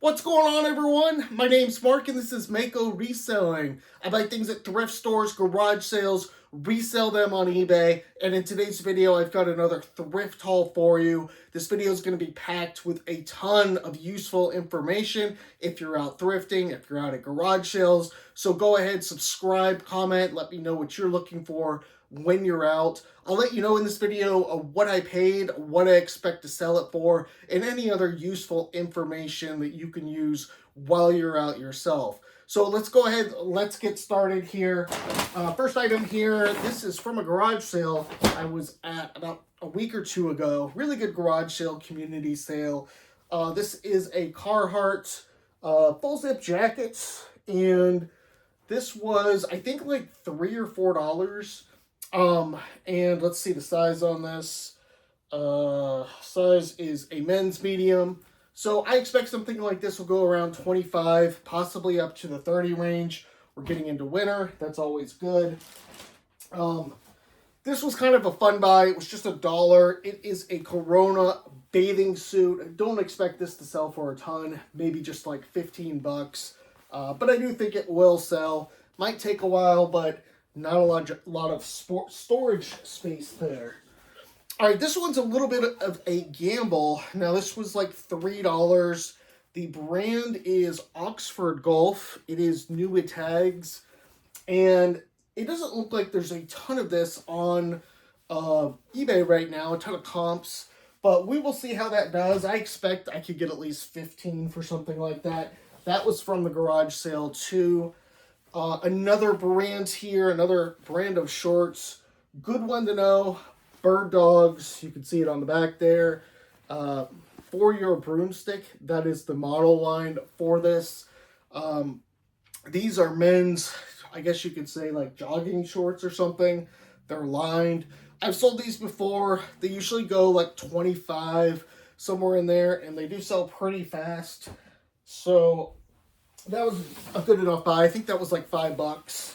What's going on, everyone? My name's Mark and this is Mako Reselling. I buy things at thrift stores, garage sales, resell them on eBay, and in today's video I've got another thrift haul for you. This video is going to be packed with a ton of useful information if you're out thrifting, if you're out at garage sales. So go ahead, subscribe, comment, let me know what you're looking for when you're out. I'll let you know in this video what I paid, what I expect to sell it for, and any other useful information that you can use while you're out yourself. So let's go ahead, let's get started here. First item here, this is from a garage sale I was at about a week or two ago. Really good garage sale, community sale. This is a Carhartt full zip jacket, and this was, I think, like $3 or $4. And let's see the size on this. Size is a men's medium. So I expect something like this will go around 25, possibly up to the 30 range. We're getting into winter. That's always good. This was kind of a fun buy. It was just $1. It is a Corona bathing suit. I don't expect this to sell for a ton, maybe just like 15 bucks. But I do think it will sell. Might take a while, but not a lot of storage space there. All right, this one's a little bit of a gamble. Now, this was like $3. The brand is Oxford Golf. It is new with tags. And it doesn't look like there's a ton of this on eBay right now, a ton of comps. But we will see how that does. I expect I could get at least 15 for something like that. That was from the garage sale too. Another brand here, another brand of shorts. Good one to know. Bird Dogs. You can see it on the back there. For your broomstick. That is the model line for this. These are men's, I guess you could say, like jogging shorts or something. They're lined. I've sold these before. They usually go like 25, somewhere in there, and they do sell pretty fast. So that was a good enough buy. I think that was like $5.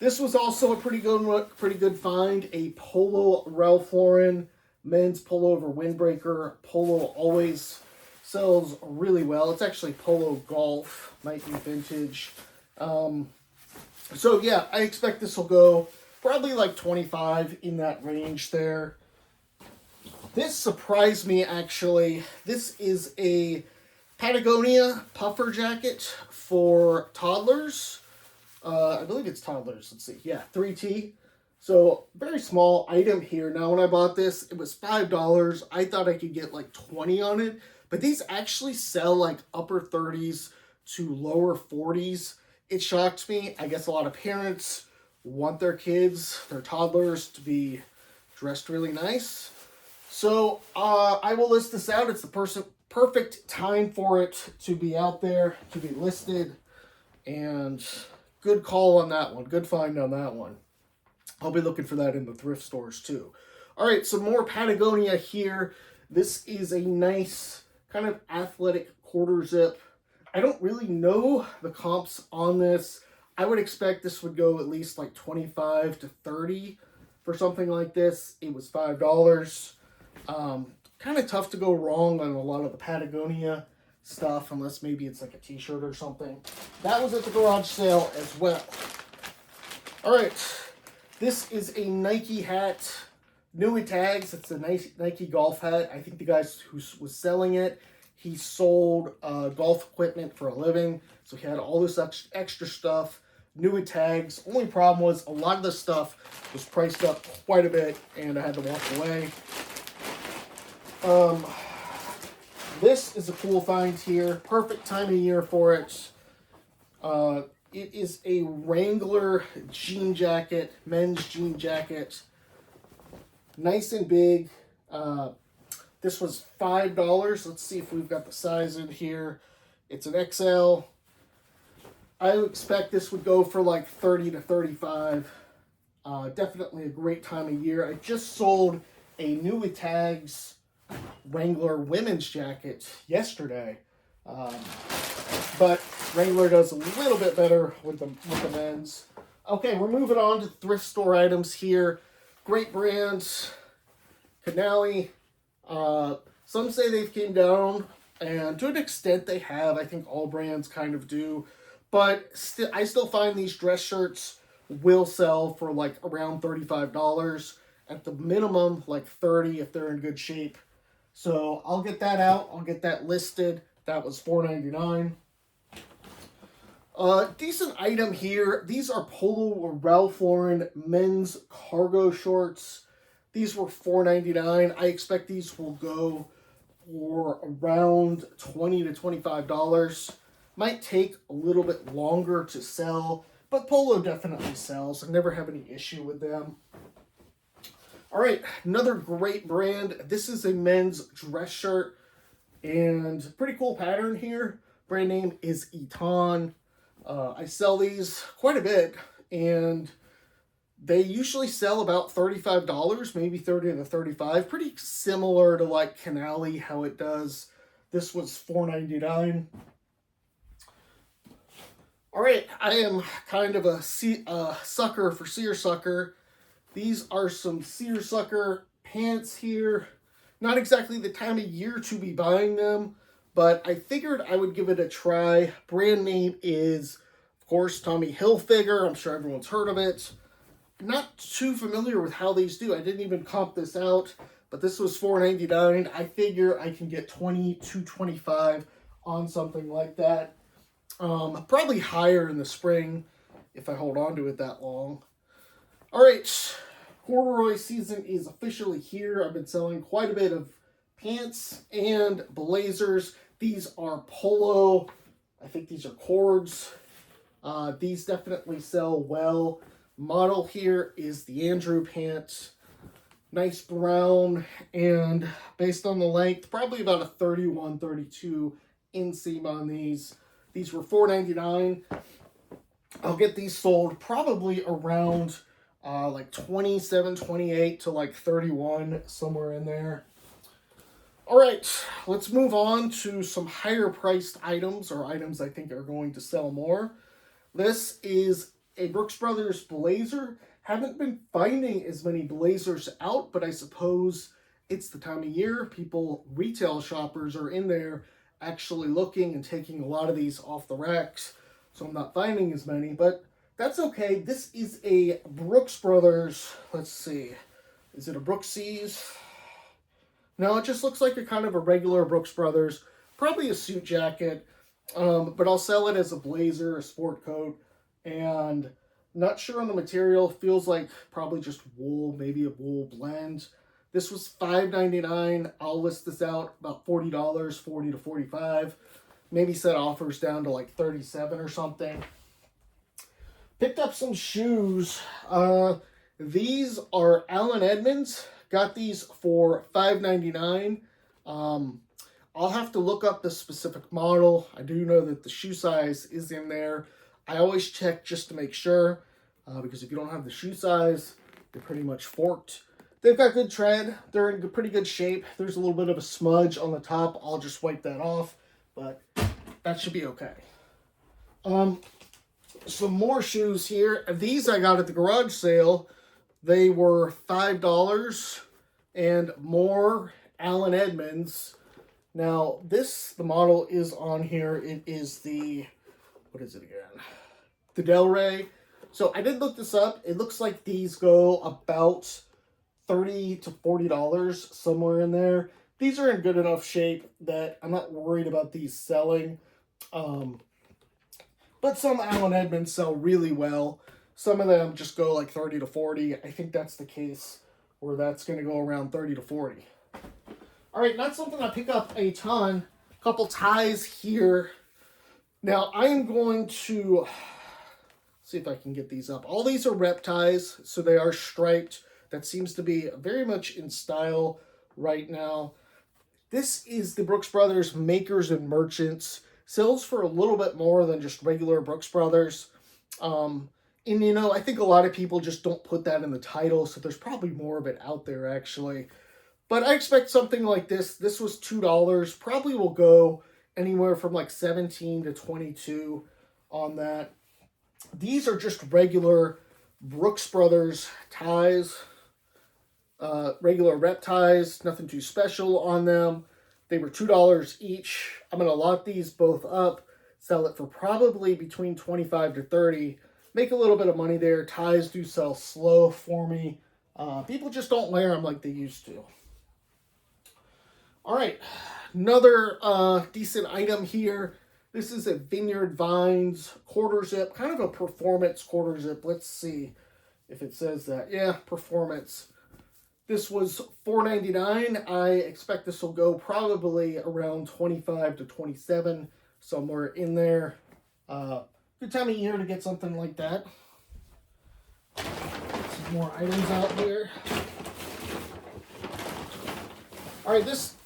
This was also a pretty good find. A Polo Ralph Lauren men's pullover windbreaker. Polo always sells really well. It's actually Polo Golf, might be vintage. So yeah, I expect this will go probably like 25, in that range there. This surprised me actually. This is a Patagonia puffer jacket for toddlers. I believe it's toddlers. Let's see. Yeah, 3T. So, very small item here. Now, when I bought this, it was $5. I thought I could get like 20 on it. But these actually sell like upper 30s to lower 40s. It shocked me. I guess a lot of parents want their kids, their toddlers, to be dressed really nice. So, I will list this out. It's the perfect time for it to be out there, to be listed, and good call on that one. Good find on that one. I'll be looking for that in the thrift stores too. All right, some more Patagonia here. This is a nice kind of athletic quarter zip. I don't really know the comps on this. I would expect this would go at least like 25 to 30 for something like this. It was $5. Kind of tough to go wrong on a lot of the Patagonia stuff, unless maybe it's like a t-shirt or something. That was at the garage sale as well. All right, this is a Nike hat, new with tags. It's a nice Nike golf hat. I think the guy who was selling it, he sold golf equipment for a living, so he had all this extra stuff, new with tags. Only problem was a lot of the stuff was priced up quite a bit, and I had to walk away. This is a cool find here. Perfect time of year for it. It is a Wrangler jean jacket, men's jean jacket. Nice and big. This was $5. Let's see if we've got the size in here. It's an XL. I expect this would go for like 30 to 35. Definitely a great time of year. I just sold a new with tags Wrangler women's jacket yesterday, but Wrangler does a little bit better with the men's. Okay, we're moving on to thrift store items here. Great brands. Canali. Some say they've came down and to an extent they have. I think all brands kind of do. But I still find these dress shirts will sell for like around $35. At the minimum, like 30 if they're in good shape. So I'll get that out. I'll get that listed. That was $4.99. Decent item here. These are Polo or Ralph Lauren men's cargo shorts. These were $4.99. I expect these will go for around $20 to $25. Might take a little bit longer to sell, but Polo definitely sells. I never have any issue with them. All right, another great brand. This is a men's dress shirt and pretty cool pattern here. Brand name is Eton. I sell these quite a bit, and they usually sell about $35, maybe $30 to $35. Pretty similar to like Canali, how it does. This was $4.99. All right, I am kind of a sucker for seersucker. These are some seersucker pants here. Not exactly the time of year to be buying them, but I figured I would give it a try. Brand name is, of course, Tommy Hilfiger. I'm sure everyone's heard of it. Not too familiar with how these do. I didn't even comp this out, but this was $4.99. I figure I can get $20 to $25 on something like that. Probably higher in the spring if I hold on to it that long. All right, corduroy season is officially here. I've been selling quite a bit of pants and blazers. These are Polo. I think these are cords. These definitely sell well. Model here is the Andrew pant. Nice brown, and based on the length, probably about a 31, 32 inseam on these. These were $4.99. I'll get these sold probably around like 27, 28 to like 31, somewhere in there. All right, let's move on to some higher priced items, or items I think are going to sell more. This is a Brooks Brothers blazer. Haven't been finding as many blazers out, but I suppose it's the time of year. Retail shoppers are in there actually looking and taking a lot of these off the racks. So I'm not finding as many, but that's okay. This is a Brooks Brothers. Let's see. Is it a Brookses? No, it just looks like a kind of a regular Brooks Brothers. Probably a suit jacket. But I'll sell it as a blazer, a sport coat, and not sure on the material. Feels like probably just wool, maybe a wool blend. This was $5.99. I'll list this out about $40, $40 to $45. Maybe set offers down to like $37 or something. Picked up some shoes. These are Allen Edmonds. Got these for $5.99. I'll have to look up the specific model. I do know that the shoe size is in there. I always check just to make sure, because if you don't have the shoe size, they're pretty much forked. They've got good tread. They're in pretty good shape. There's a little bit of a smudge on the top. I'll just wipe that off, but that should be okay. Some more shoes here. These I got at the garage sale. They were $5 and more. Allen Edmonds. Now, the model is on here. It is the, what is it again? The Del Rey. So I did look this up. It looks like these go about $30 to $40, somewhere in there. These are in good enough shape that I'm not worried about these selling. But some Allen Edmonds sell really well. Some of them just go like 30 to 40. I think that's the case where that's going to go around 30 to 40. All right, not something I pick up a ton. A couple ties here. Now, I am going to see if I can get these up. All these are rep ties, so they are striped. That seems to be very much in style right now. This is the Brooks Brothers Makers and Merchants. Sells for a little bit more than just regular Brooks Brothers. And, you know, I think a lot of people just don't put that in the title, so there's probably more of it out there, actually. But I expect something like this. This was $2. Probably will go anywhere from like $17 to $22 on that. These are just regular Brooks Brothers ties. Regular rep ties. Nothing too special on them. They were $2 each. I'm going to lot these both up, sell it for probably between 25 to 30. Make a little bit of money there. Ties do sell slow for me. People just don't wear them like they used to. All right, another decent item here. This is a Vineyard Vines quarter zip, kind of a performance quarter zip. Let's see if it says that. Yeah, performance. This was $4.99. I expect this will go probably around 25 to 27, somewhere in there. Good time of year to get something like that. Some more items out here. All right, this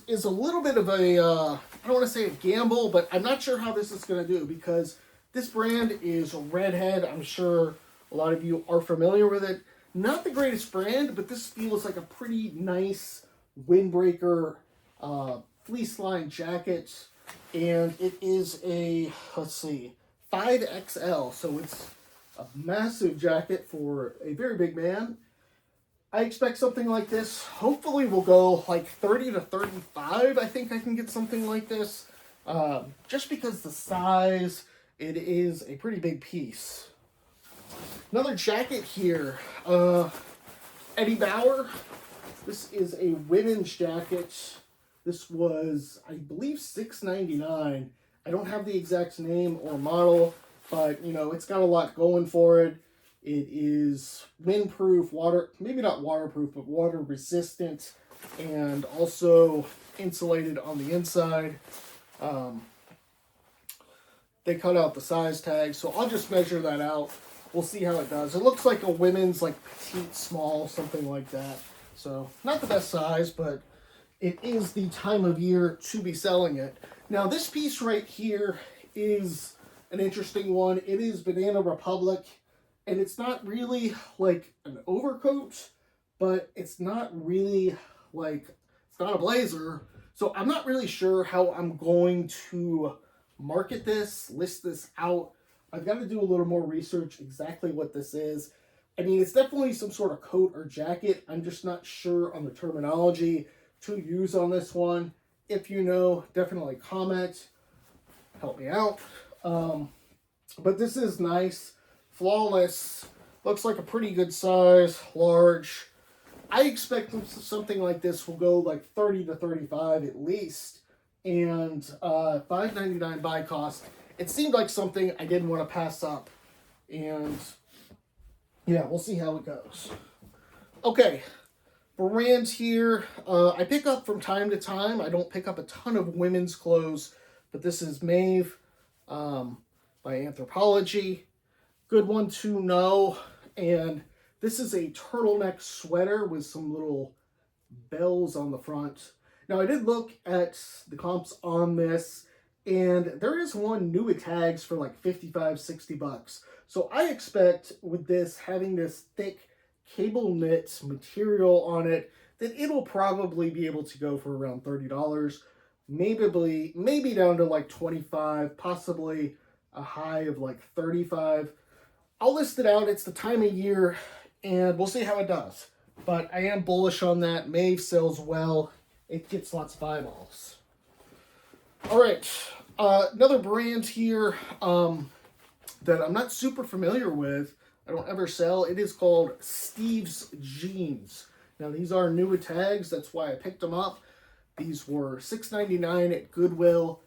is a little bit of a, I don't want to say a gamble, but I'm not sure how this is going to do because this brand is Redhead. I'm sure a lot of you are familiar with it. Not the greatest brand, but this feels like a pretty nice windbreaker fleece line jacket. And it is a, let's see, 5XL. So it's a massive jacket for a very big man. I expect something like this. Hopefully will go like 30 to 35. I think I can get something like this. Just because the size, it is a pretty big piece. Another jacket here. Eddie Bauer. This is a women's jacket. This was, I believe, $6.99. I don't have the exact name or model, but, you know, it's got a lot going for it. It is windproof, water, maybe not waterproof, but water resistant, and also insulated on the inside. They cut out the size tag, so I'll just measure that out. We'll see how it does. It looks like a women's, like, petite, small, something like that. So, not the best size, but it is the time of year to be selling it. Now, this piece right here is an interesting one. It is Banana Republic, and it's not really like an overcoat, but it's not really like, it's not a blazer. So I'm not really sure how I'm going to market this, list this out. I've got to do a little more research exactly what this is. I mean, it's definitely some sort of coat or jacket. I'm just not sure on the terminology to use on this one. If you know, definitely comment, help me out. But this is nice, flawless, looks like a pretty good size, large. I expect something like this will go like 30 to 35 at least, and $5.99 buy cost. It seemed like something I didn't want to pass up, and yeah, we'll see how it goes. Okay, brands here, I pick up from time to time. I don't pick up a ton of women's clothes, but this is Maeve by Anthropology. Good one to know. And this is a turtleneck sweater with some little bells on the front. Now, I did look at the comps on this, and there is one new at tags for like 55, 60 bucks. So I expect with this, having this thick cable knit material on it, that it'll probably be able to go for around $30. Maybe down to like 25, possibly a high of like 35. I'll list it out. It's the time of year, and we'll see how it does. But I am bullish on that. Maeve sells well. It gets lots of eyeballs. All right. Another brand here that I'm not super familiar with. I don't ever sell. It is called Steve's Jeans. Now, these are new at tags. That's why I picked them up. These were $6.99 at Goodwill.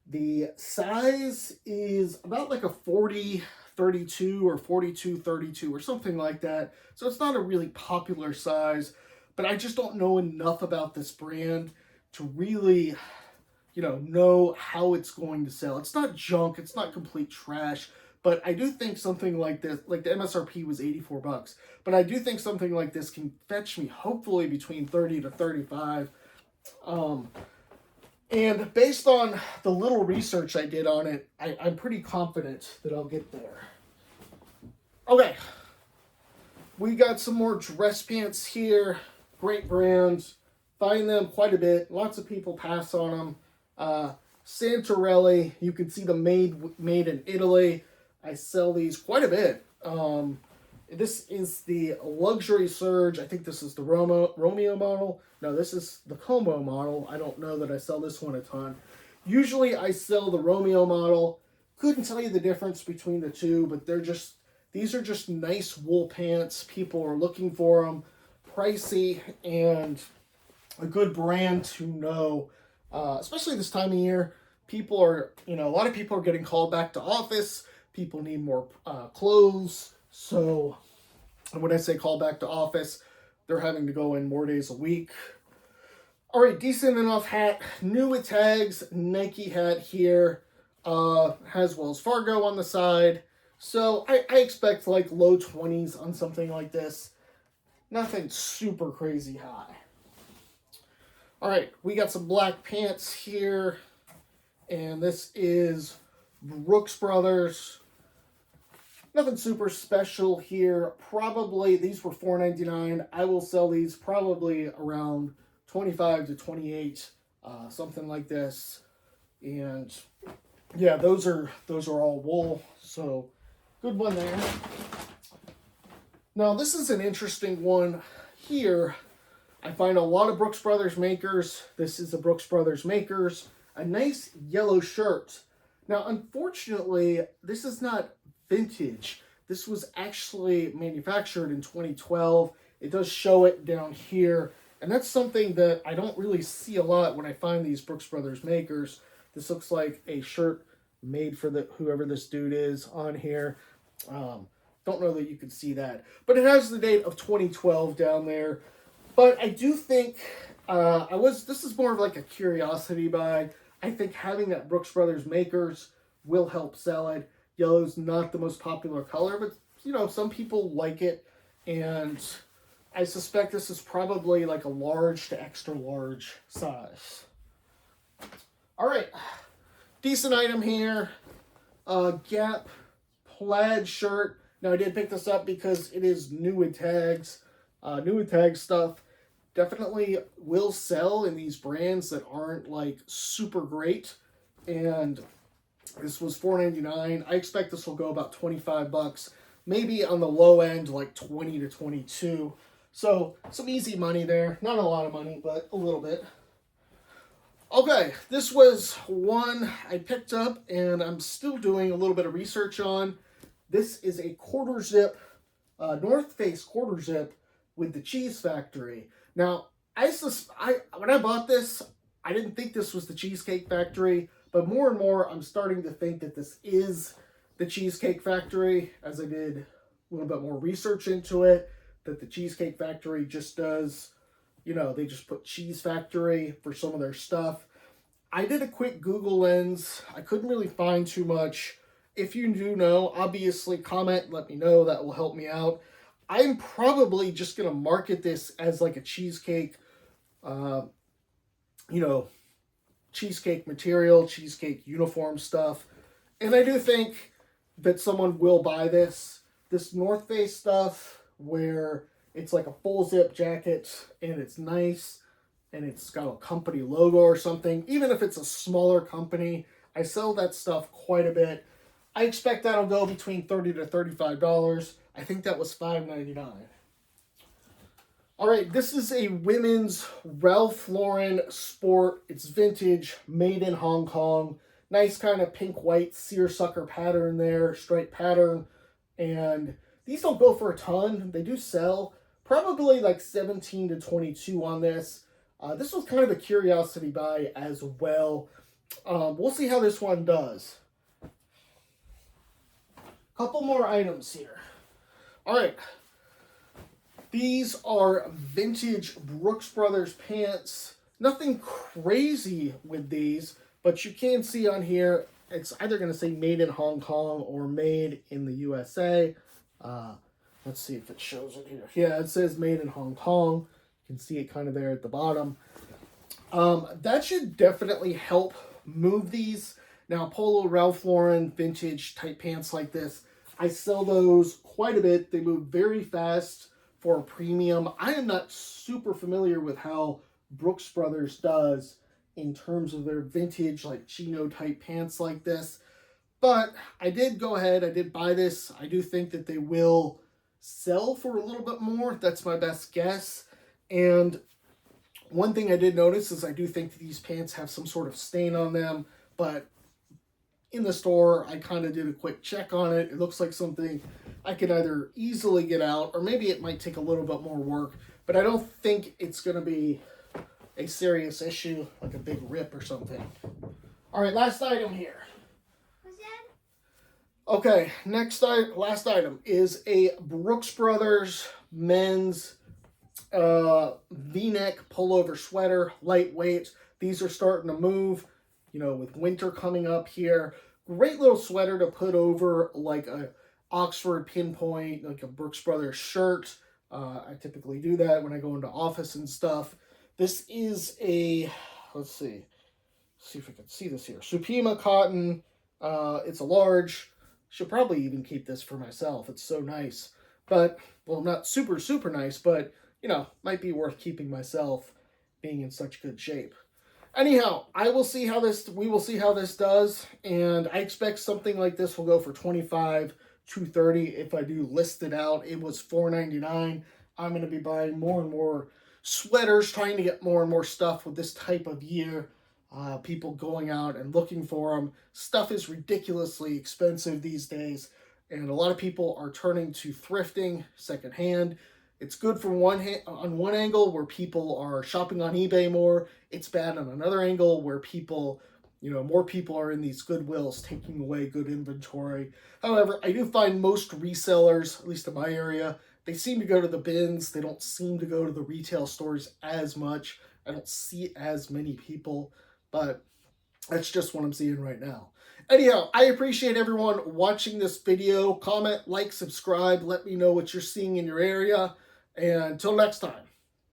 The size is about like a 40-32 or 42-32 or something like that. So it's not a really popular size, but I just don't know enough about this brand to really, know how it's going to sell. It's not junk. It's not complete trash. But I do think something like this, like the MSRP was 84 bucks, but I do think something like this can fetch me hopefully between 30 to 35. And based on the little research I did on it, I'm pretty confident that I'll get there. Okay. We got some more dress pants here. Great brands. Find them quite a bit. Lots of people pass on them. Santorelli, you can see them made in Italy. I sell these quite a bit. This is the Luxury Surge. I think this is the Romeo model. No, this is the Como model. I don't know that I sell this one a ton. Usually I sell the Romeo model. Couldn't tell you the difference between the two, but these are just nice wool pants. People are looking for them. Pricey and a good brand to know, especially this time of year. People are, a lot of people are getting called back to office. People need more clothes. So when I say call back to office, they're having to go in more days a week. All right, decent enough hat. New with tags, Nike hat here. Has Wells Fargo on the side. So I expect like low 20s on something like this. Nothing super crazy high. All right, we got some black pants here. And this is Brooks Brothers. Nothing super special here. Probably, these were $4.99. I will sell these probably around 25 to 28, something like this. And yeah, those are all wool. So good one there. Now this is an interesting one here. I find a lot of Brooks Brothers makers. This is a Brooks Brothers makers. A nice yellow shirt. Now, unfortunately, this is not vintage. This was actually manufactured in 2012. It does show it down here. And that's something that I don't really see a lot when I find these Brooks Brothers makers. This looks like a shirt made for whoever this dude is on here. Don't know that you can see that. But it has the date of 2012 down there. But I do think, this is more of like a curiosity buy. I think having that Brooks Brothers makers will help sell it. Yellow's not the most popular color, but, some people like it. And I suspect this is probably like a large to extra large size. All right. Decent item here. Gap plaid shirt. Now, I did pick this up because it is new with tags. New with tag stuff definitely will sell in these brands that aren't like super great. And this was $4.99. I expect this will go about 25 bucks. Maybe on the low end, like 20 to 22. So some easy money there. Not a lot of money, but a little bit. Okay, this was one I picked up and I'm still doing a little bit of research on. This is a quarter zip, North Face quarter zip with the Cheese Factory. Now, when I bought this, I didn't think this was the Cheesecake Factory, but more and more I'm starting to think that this is the Cheesecake Factory as I did a little bit more research into it, that the Cheesecake Factory just does, they just put Cheese Factory for some of their stuff. I did a quick Google lens. I couldn't really find too much. If you do know, obviously comment, let me know. That will help me out. I'm probably just going to market this as like a cheesecake, cheesecake material, cheesecake uniform stuff. And I do think that someone will buy this. This North Face stuff where it's like a full zip jacket and it's nice and it's got a company logo or something. Even if it's a smaller company, I sell that stuff quite a bit. I expect that'll go between $30 to $35. I think that was $5.99. All right, this is a women's Ralph Lauren sport. It's vintage, made in Hong Kong. Nice kind of pink-white seersucker pattern there, striped pattern. And these don't go for a ton. They do sell. Probably like 17 to 22 on this. This was kind of a curiosity buy as well. We'll see how this one does. Couple more items here. All right. These are vintage Brooks Brothers pants. Nothing crazy with these, but you can see on here, it's either going to say made in Hong Kong or made in the USA. Let's see if it shows it here. Yeah, it says made in Hong Kong. You can see it kind of there at the bottom. That should definitely help move these. Now, Polo Ralph Lauren vintage type pants like this, I sell those quite a bit. They move very fast for a premium. I am not super familiar with how Brooks Brothers does in terms of their vintage, like chino type pants like this. But I did go ahead, I did buy this. I do think that they will sell for a little bit more. That's my best guess. And one thing I did notice is I do think that these pants have some sort of stain on them, but in the store, I kind of did a quick check on it. It looks like something I could either easily get out, or maybe it might take a little bit more work, but I don't think it's going to be a serious issue, like a big rip or something. All right, last item here. What's that? Okay, last item is a Brooks Brothers men's V-neck pullover sweater, lightweight. These are starting to move, you know, with winter coming up here. Great little sweater to put over like a Oxford pinpoint, like a Brooks Brothers shirt. I typically do that when I go into office and stuff. This is a, let's see if I can see this here. Supima cotton. It's a large. Should probably even keep this for myself. It's so nice. But, well, not super, super nice, but, you know, might be worth keeping myself being in such good shape. Anyhow, we will see how this does, and I expect something like this will go for $25 to $30 if I do list it out. It was $4.99. I'm going to be buying more and more sweaters, trying to get more and more stuff with this type of year. People going out and looking for them. Stuff is ridiculously expensive these days, and a lot of people are turning to thrifting secondhand. It's good from on one angle where people are shopping on eBay more. It's bad on another angle where people, you know, more people are in these Goodwills taking away good inventory. However, I do find most resellers, at least in my area, they seem to go to the bins. They don't seem to go to the retail stores as much. I don't see as many people, but that's just what I'm seeing right now. Anyhow, I appreciate everyone watching this video. Comment, like, subscribe. Let me know what you're seeing in your area. And until next time.